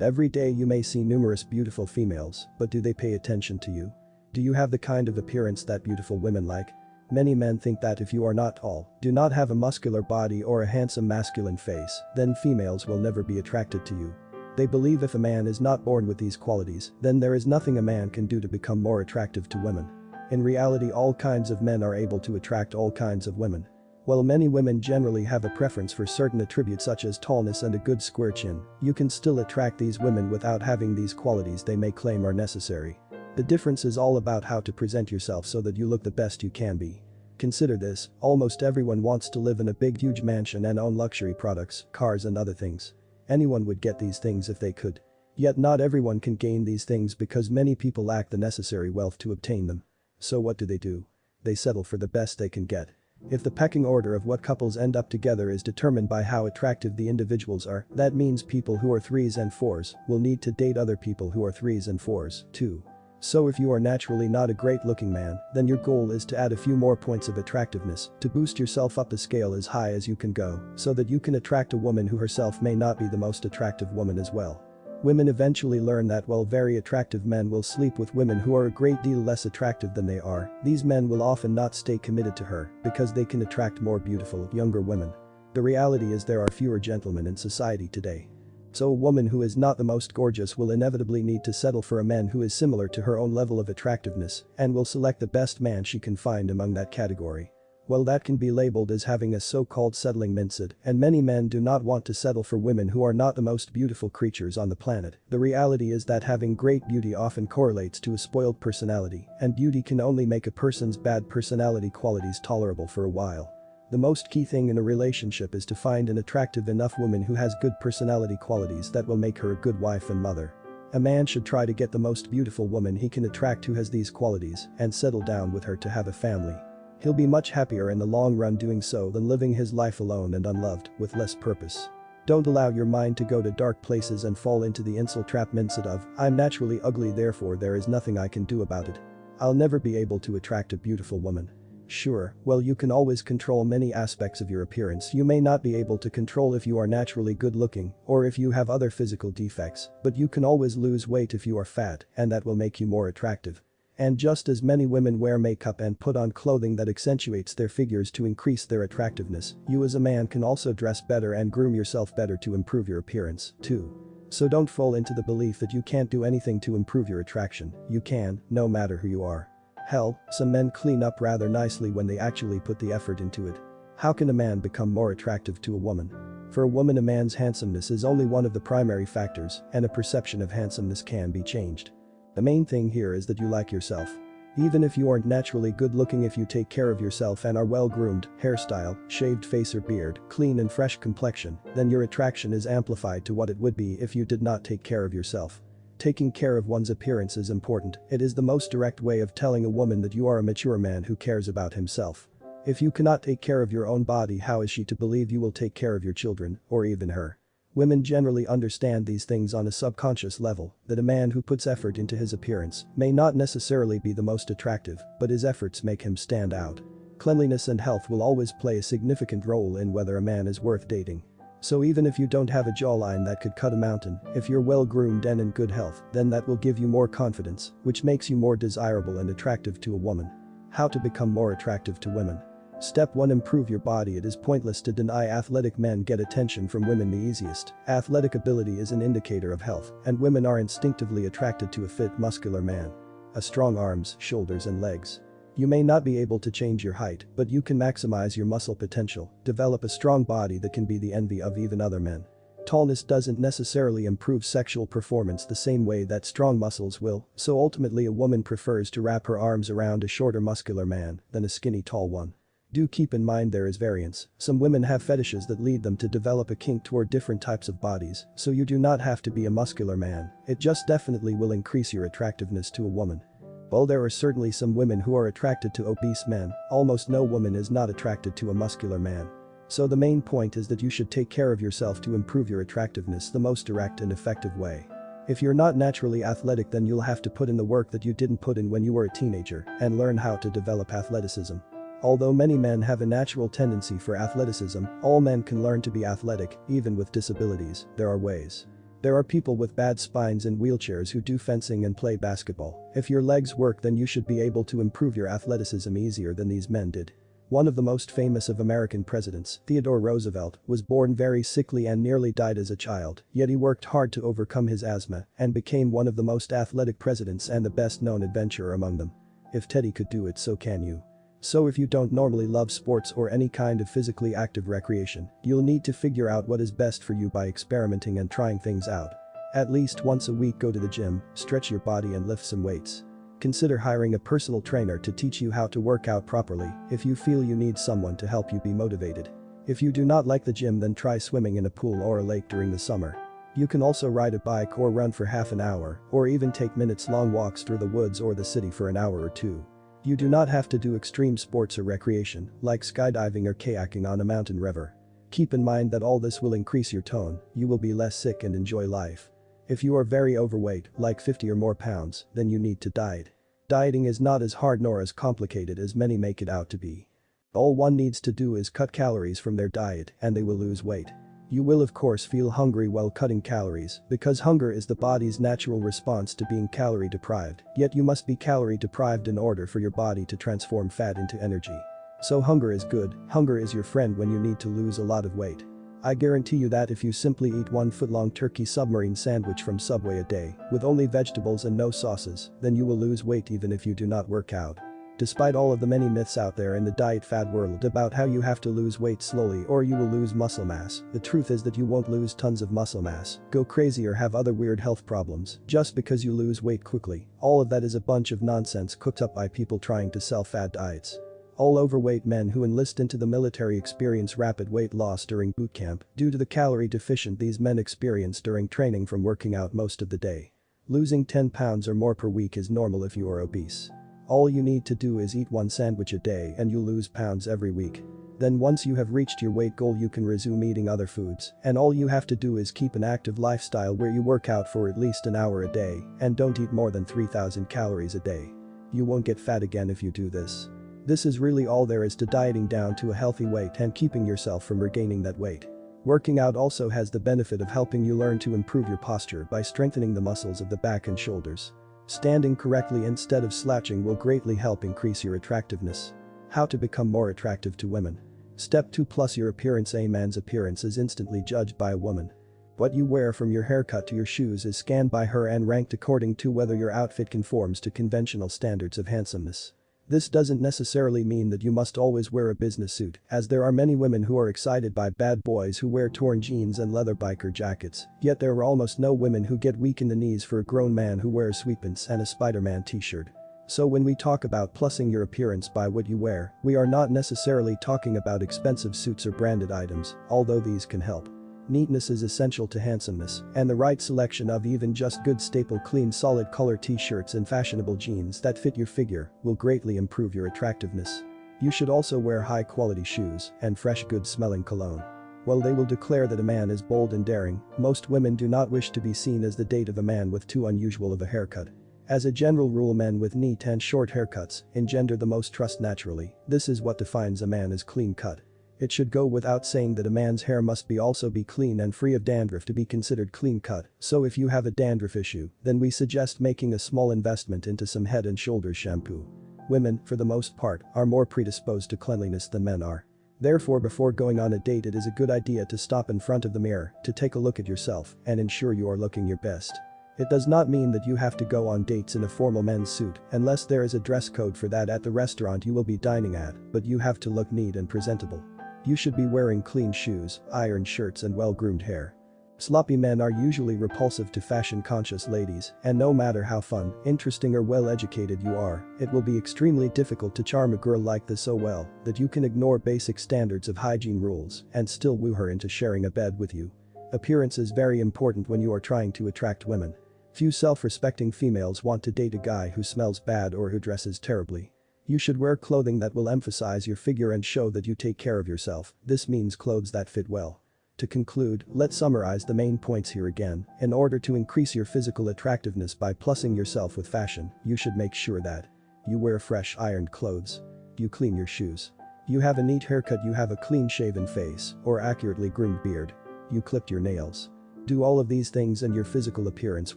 Every day you may see numerous beautiful females, but do they pay attention to you? Do you have the kind of appearance that beautiful women like? Many men think that if you are not tall, do not have a muscular body or a handsome masculine face, then females will never be attracted to you. They believe if a man is not born with these qualities, then there is nothing a man can do to become more attractive to women. In reality, all kinds of men are able to attract all kinds of women. While many women generally have a preference for certain attributes such as tallness and a good square chin, you can still attract these women without having these qualities they may claim are necessary. The difference is all about how to present yourself so that you look the best you can be. Consider this, almost everyone wants to live in a big huge mansion and own luxury products, cars and other things. Anyone would get these things if they could. Yet not everyone can gain these things because many people lack the necessary wealth to obtain them. So what do? They settle for the best they can get. If the pecking order of what couples end up together is determined by how attractive the individuals are, that means people who are 3s and 4s will need to date other people who are 3s and 4s, too. So if you are naturally not a great looking man, then your goal is to add a few more points of attractiveness to boost yourself up the scale as high as you can go, so that you can attract a woman who herself may not be the most attractive woman as well. Women eventually learn that while very attractive men will sleep with women who are a great deal less attractive than they are, these men will often not stay committed to her because they can attract more beautiful, younger women. The reality is there are fewer gentlemen in society today. So a woman who is not the most gorgeous will inevitably need to settle for a man who is similar to her own level of attractiveness and will select the best man she can find among that category. Well, that can be labeled as having a so-called settling mindset, and many men do not want to settle for women who are not the most beautiful creatures on the planet. The reality is that having great beauty often correlates to a spoiled personality, and beauty can only make a person's bad personality qualities tolerable for a while. The most key thing in a relationship is to find an attractive enough woman who has good personality qualities that will make her a good wife and mother. A man should try to get the most beautiful woman he can attract who has these qualities and settle down with her to have a family. He'll be much happier in the long run doing so than living his life alone and unloved, with less purpose. Don't allow your mind to go to dark places and fall into the insult trap mindset of, I'm naturally ugly therefore there is nothing I can do about it. I'll never be able to attract a beautiful woman. Sure, well you can always control many aspects of your appearance. You may not be able to control if you are naturally good looking or if you have other physical defects, but you can always lose weight if you are fat and that will make you more attractive. And just as many women wear makeup and put on clothing that accentuates their figures to increase their attractiveness, you as a man can also dress better and groom yourself better to improve your appearance, too. So don't fall into the belief that you can't do anything to improve your attraction. You can, no matter who you are. Hell, some men clean up rather nicely when they actually put the effort into it. How can a man become more attractive to a woman? For a woman, a man's handsomeness is only one of the primary factors, and a perception of handsomeness can be changed. The main thing here is that you like yourself. Even if you aren't naturally good looking, if you take care of yourself and are well groomed, hairstyle, shaved face or beard, clean and fresh complexion, then your attraction is amplified to what it would be if you did not take care of yourself. Taking care of one's appearance is important. It is the most direct way of telling a woman that you are a mature man who cares about himself. If you cannot take care of your own body, how is she to believe you will take care of your children, or even her? Women generally understand these things on a subconscious level, that a man who puts effort into his appearance may not necessarily be the most attractive, but his efforts make him stand out. Cleanliness and health will always play a significant role in whether a man is worth dating. So even if you don't have a jawline that could cut a mountain, if you're well groomed and in good health, then that will give you more confidence, which makes you more desirable and attractive to a woman. How to become more attractive to women? Step 1. Improve your body. It is pointless to deny athletic men get attention from women the easiest. Athletic ability is an indicator of health, and women are instinctively attracted to a fit, muscular man. Strong arms, shoulders and legs. You may not be able to change your height, but you can maximize your muscle potential, develop a strong body that can be the envy of even other men. Tallness doesn't necessarily improve sexual performance the same way that strong muscles will, so ultimately a woman prefers to wrap her arms around a shorter muscular man than a skinny tall one. Do keep in mind there is variance. Some women have fetishes that lead them to develop a kink toward different types of bodies, so you do not have to be a muscular man. It just definitely will increase your attractiveness to a woman. While there are certainly some women who are attracted to obese men, almost no woman is not attracted to a muscular man. So the main point is that you should take care of yourself to improve your attractiveness the most direct and effective way. If you're not naturally athletic, then you'll have to put in the work that you didn't put in when you were a teenager and learn how to develop athleticism. Although many men have a natural tendency for athleticism, all men can learn to be athletic, even with disabilities. There are ways. There are people with bad spines in wheelchairs who do fencing and play basketball. If your legs work, then you should be able to improve your athleticism easier than these men did. One of the most famous of American presidents, Theodore Roosevelt, was born very sickly and nearly died as a child, yet he worked hard to overcome his asthma and became one of the most athletic presidents and the best-known adventurer among them. If Teddy could do it, so can you. So if you don't normally love sports or any kind of physically active recreation, you'll need to figure out what is best for you by experimenting and trying things out. At least once a week, go to the gym, stretch your body and lift some weights. Consider hiring a personal trainer to teach you how to work out properly if you feel you need someone to help you be motivated. If you do not like the gym, then try swimming in a pool or a lake during the summer. You can also ride a bike or run for half an hour, or even take minutes-long walks through the woods or the city for an hour or two. You do not have to do extreme sports or recreation, like skydiving or kayaking on a mountain river. Keep in mind that all this will increase your tone, you will be less sick and enjoy life. If you are very overweight, like 50 or more pounds, then you need to diet. Dieting is not as hard nor as complicated as many make it out to be. All one needs to do is cut calories from their diet and they will lose weight. You will of course feel hungry while cutting calories because hunger is the body's natural response to being calorie deprived, yet you must be calorie deprived in order for your body to transform fat into energy. So hunger is good, hunger is your friend when you need to lose a lot of weight. I guarantee you that if you simply eat 1 foot-long turkey submarine sandwich from Subway a day, with only vegetables and no sauces, then you will lose weight even if you do not work out. Despite all of the many myths out there in the diet fad world about how you have to lose weight slowly or you will lose muscle mass, the truth is that you won't lose tons of muscle mass, go crazy or have other weird health problems just because you lose weight quickly. All of that is a bunch of nonsense cooked up by people trying to sell fad diets. All overweight men who enlist into the military experience rapid weight loss during boot camp due to the calorie deficient these men experience during training from working out most of the day. Losing 10 pounds or more per week is normal if you are obese. All you need to do is eat 1 sandwich a day and you lose pounds every week. Then once you have reached your weight goal, you can resume eating other foods, and all you have to do is keep an active lifestyle where you work out for at least an hour a day and don't eat more than 3,000 calories a day. You won't get fat again if you do this. This is really all there is to dieting down to a healthy weight and keeping yourself from regaining that weight. Working out also has the benefit of helping you learn to improve your posture by strengthening the muscles of the back and shoulders. Standing correctly instead of slouching will greatly help increase your attractiveness. How to become more attractive to women. Step 2 plus your appearance. A man's appearance is instantly judged by a woman. What you wear from your haircut to your shoes is scanned by her and ranked according to whether your outfit conforms to conventional standards of handsomeness. This doesn't necessarily mean that you must always wear a business suit, as there are many women who are excited by bad boys who wear torn jeans and leather biker jackets, yet there are almost no women who get weak in the knees for a grown man who wears sweatpants and a Spider-Man t-shirt. So when we talk about plussing your appearance by what you wear, we are not necessarily talking about expensive suits or branded items, although these can help. Neatness is essential to handsomeness, and the right selection of even just good staple clean solid color t-shirts and fashionable jeans that fit your figure will greatly improve your attractiveness. You should also wear high quality shoes and fresh good smelling cologne. While they will declare that a man is bold and daring, most women do not wish to be seen as the date of a man with too unusual of a haircut. As a general rule, men with neat and short haircuts engender the most trust naturally. This is what defines a man as clean cut. It should go without saying that a man's hair must also be clean and free of dandruff to be considered clean cut, so if you have a dandruff issue, then we suggest making a small investment into some Head and Shoulders shampoo. Women, for the most part, are more predisposed to cleanliness than men are. Therefore, before going on a date, it is a good idea to stop in front of the mirror to take a look at yourself and ensure you are looking your best. It does not mean that you have to go on dates in a formal men's suit unless there is a dress code for that at the restaurant you will be dining at, but you have to look neat and presentable. You should be wearing clean shoes, ironed shirts and well-groomed hair. Sloppy men are usually repulsive to fashion-conscious ladies, and no matter how fun, interesting or well-educated you are, it will be extremely difficult to charm a girl like this so well that you can ignore basic standards of hygiene rules and still woo her into sharing a bed with you. Appearance is very important when you are trying to attract women. Few self-respecting females want to date a guy who smells bad or who dresses terribly. You should wear clothing that will emphasize your figure and show that you take care of yourself. This means clothes that fit well. To conclude, let's summarize the main points here again. In order to increase your physical attractiveness by plussing yourself with fashion, you should make sure that you wear fresh ironed clothes. You clean your shoes. You have a neat haircut. You have a clean shaven face or accurately groomed beard. You clipped your nails. Do all of these things and your physical appearance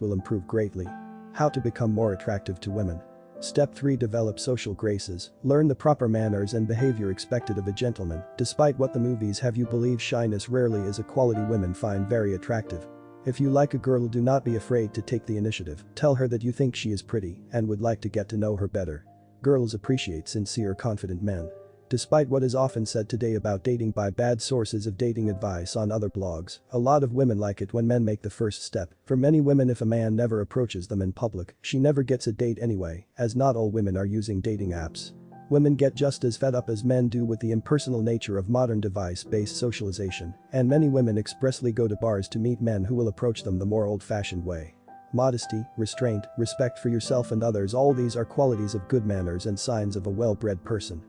will improve greatly. How to become more attractive to women. Step 3. Develop social graces. Learn the proper manners and behavior expected of a gentleman. Despite what the movies have you believe, shyness rarely is a quality women find very attractive. If you like a girl, do not be afraid to take the initiative. Tell her that you think she is pretty and would like to get to know her better. Girls appreciate sincere, confident men. Despite what is often said today about dating by bad sources of dating advice on other blogs, a lot of women like it when men make the first step. For many women, if a man never approaches them in public, she never gets a date anyway, as not all women are using dating apps. Women get just as fed up as men do with the impersonal nature of modern device-based socialization, and many women expressly go to bars to meet men who will approach them the more old-fashioned way. Modesty, restraint, respect for yourself and others, all these are qualities of good manners and signs of a well-bred person.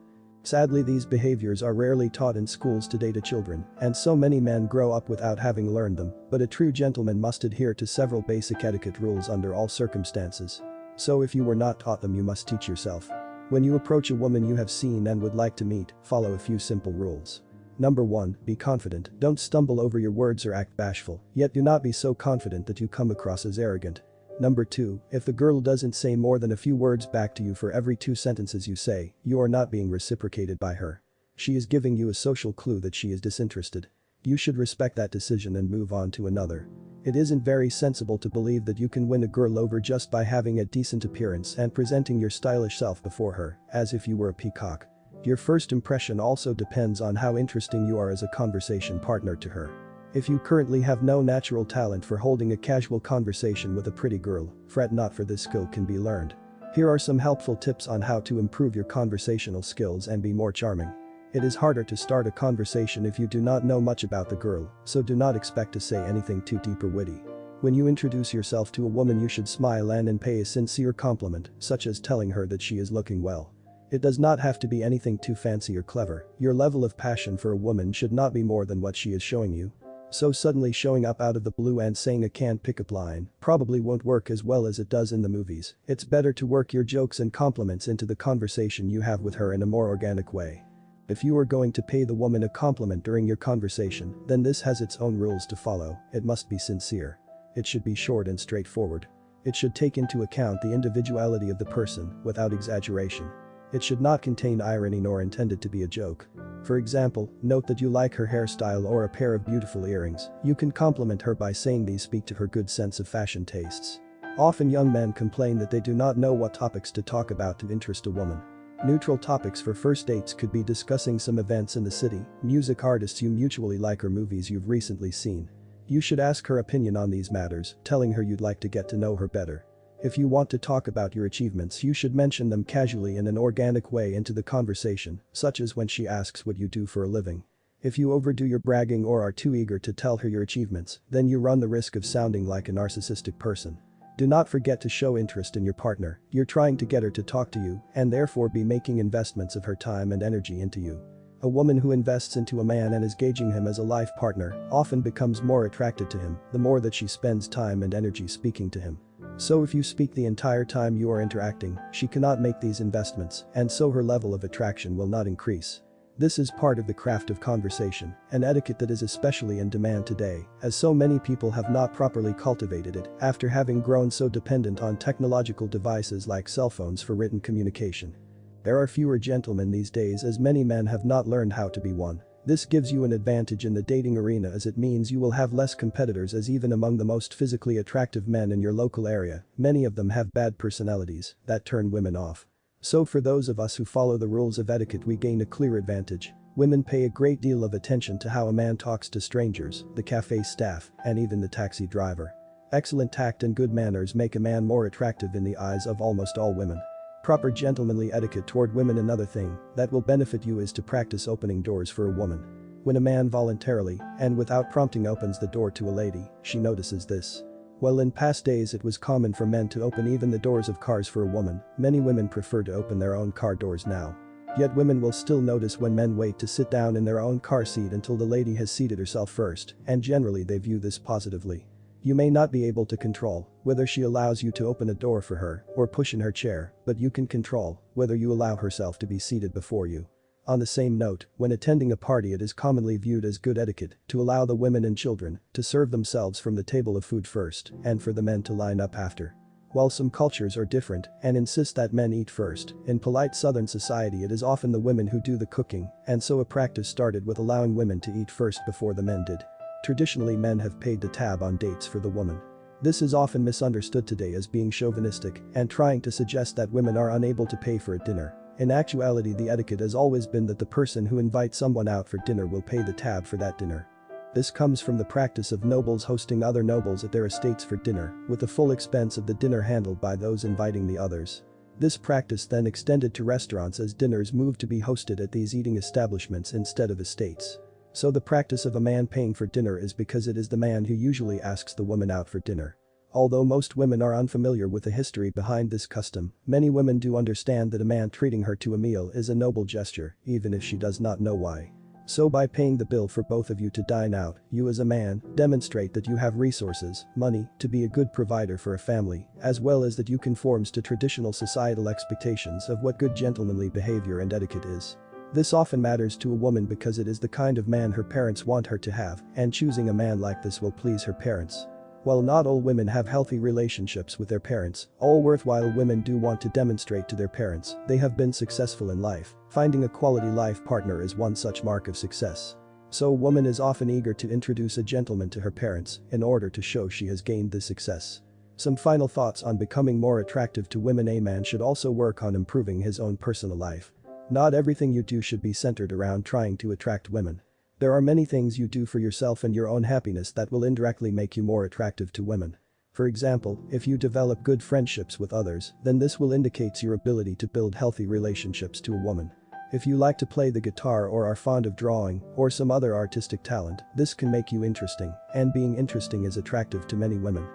Sadly, these behaviors are rarely taught in schools today to children, and so many men grow up without having learned them, but a true gentleman must adhere to several basic etiquette rules under all circumstances. So if you were not taught them, you must teach yourself. When you approach a woman you have seen and would like to meet, follow a few simple rules. Number 1. Be confident. Don't stumble over your words or act bashful, yet do not be so confident that you come across as arrogant. Number 2. If the girl doesn't say more than a few words back to you for every 2 sentences you say, you are not being reciprocated by her. She is giving you a social clue that she is disinterested. You should respect that decision and move on to another. It isn't very sensible to believe that you can win a girl over just by having a decent appearance and presenting your stylish self before her, as if you were a peacock. Your first impression also depends on how interesting you are as a conversation partner to her. If you currently have no natural talent for holding a casual conversation with a pretty girl, fret not, for this skill can be learned. Here are some helpful tips on how to improve your conversational skills and be more charming. It is harder to start a conversation if you do not know much about the girl, so do not expect to say anything too deep or witty. When you introduce yourself to a woman, you should smile and pay a sincere compliment, such as telling her that she is looking well. It does not have to be anything too fancy or clever. Your level of passion for a woman should not be more than what she is showing you. So suddenly showing up out of the blue and saying a canned pickup line probably won't work as well as it does in the movies. It's better to work your jokes and compliments into the conversation you have with her in a more organic way. If you are going to pay the woman a compliment during your conversation, then this has its own rules to follow. It must be sincere. It should be short and straightforward. It should take into account the individuality of the person without exaggeration. It should not contain irony nor intended to be a joke. For example, note that you like her hairstyle or a pair of beautiful earrings. You can compliment her by saying these speak to her good sense of fashion tastes. Often young men complain that they do not know what topics to talk about to interest a woman. Neutral topics for first dates could be discussing some events in the city, music artists you mutually like, or movies you've recently seen. You should ask her opinion on these matters, telling her you'd like to get to know her better. If you want to talk about your achievements, you should mention them casually in an organic way into the conversation, such as when she asks what you do for a living. If you overdo your bragging or are too eager to tell her your achievements, then you run the risk of sounding like a narcissistic person. Do not forget to show interest in your partner. You're trying to get her to talk to you and therefore be making investments of her time and energy into you. A woman who invests into a man and is gauging him as a life partner often becomes more attracted to him the more that she spends time and energy speaking to him. So if you speak the entire time you are interacting, she cannot make these investments, and so her level of attraction will not increase. This is part of the craft of conversation, an etiquette that is especially in demand today, as so many people have not properly cultivated it after having grown so dependent on technological devices like cell phones for written communication. There are fewer gentlemen these days as many men have not learned how to be one. This gives you an advantage in the dating arena as it means you will have less competitors, as even among the most physically attractive men in your local area, many of them have bad personalities that turn women off. So for those of us who follow the rules of etiquette, we gain a clear advantage. Women pay a great deal of attention to how a man talks to strangers, the cafe staff, and even the taxi driver. Excellent tact and good manners make a man more attractive in the eyes of almost all women. Proper gentlemanly etiquette toward women. Another thing that will benefit you is to practice opening doors for a woman. When a man voluntarily and without prompting opens the door to a lady, she notices this. While in past days it was common for men to open even the doors of cars for a woman, many women prefer to open their own car doors now. Yet women will still notice when men wait to sit down in their own car seat until the lady has seated herself first, and generally they view this positively. You may not be able to control whether she allows you to open a door for her or push in her chair, but you can control whether you allow herself to be seated before you. On the same note, when attending a party it is commonly viewed as good etiquette to allow the women and children to serve themselves from the table of food first and for the men to line up after. While some cultures are different and insist that men eat first, in polite southern society it is often the women who do the cooking, and so a practice started with allowing women to eat first before the men did. Traditionally men have paid the tab on dates for the woman. This is often misunderstood today as being chauvinistic and trying to suggest that women are unable to pay for a dinner. In actuality the etiquette has always been that the person who invites someone out for dinner will pay the tab for that dinner. This comes from the practice of nobles hosting other nobles at their estates for dinner, with the full expense of the dinner handled by those inviting the others. This practice then extended to restaurants as dinners moved to be hosted at these eating establishments instead of estates. So the practice of a man paying for dinner is because it is the man who usually asks the woman out for dinner. Although most women are unfamiliar with the history behind this custom, many women do understand that a man treating her to a meal is a noble gesture, even if she does not know why. So by paying the bill for both of you to dine out, you as a man demonstrate that you have resources, money, to be a good provider for a family, as well as that you conforms to traditional societal expectations of what good gentlemanly behavior and etiquette is. This often matters to a woman because it is the kind of man her parents want her to have, and choosing a man like this will please her parents. While not all women have healthy relationships with their parents, all worthwhile women do want to demonstrate to their parents they have been successful in life. Finding a quality life partner is one such mark of success. So a woman is often eager to introduce a gentleman to her parents in order to show she has gained this success. Some final thoughts on becoming more attractive to women. A man should also work on improving his own personal life. Not everything you do should be centered around trying to attract women. There are many things you do for yourself and your own happiness that will indirectly make you more attractive to women. For example, if you develop good friendships with others, then this will indicate your ability to build healthy relationships to a woman. If you like to play the guitar or are fond of drawing or some other artistic talent, this can make you interesting, and being interesting is attractive to many women.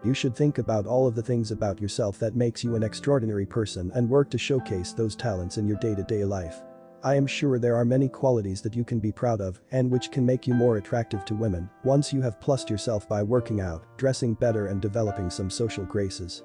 You should think about all of the things about yourself that makes you an extraordinary person and work to showcase those talents in your day-to-day life. I am sure there are many qualities that you can be proud of and which can make you more attractive to women once you have plussed yourself by working out, dressing better and developing some social graces.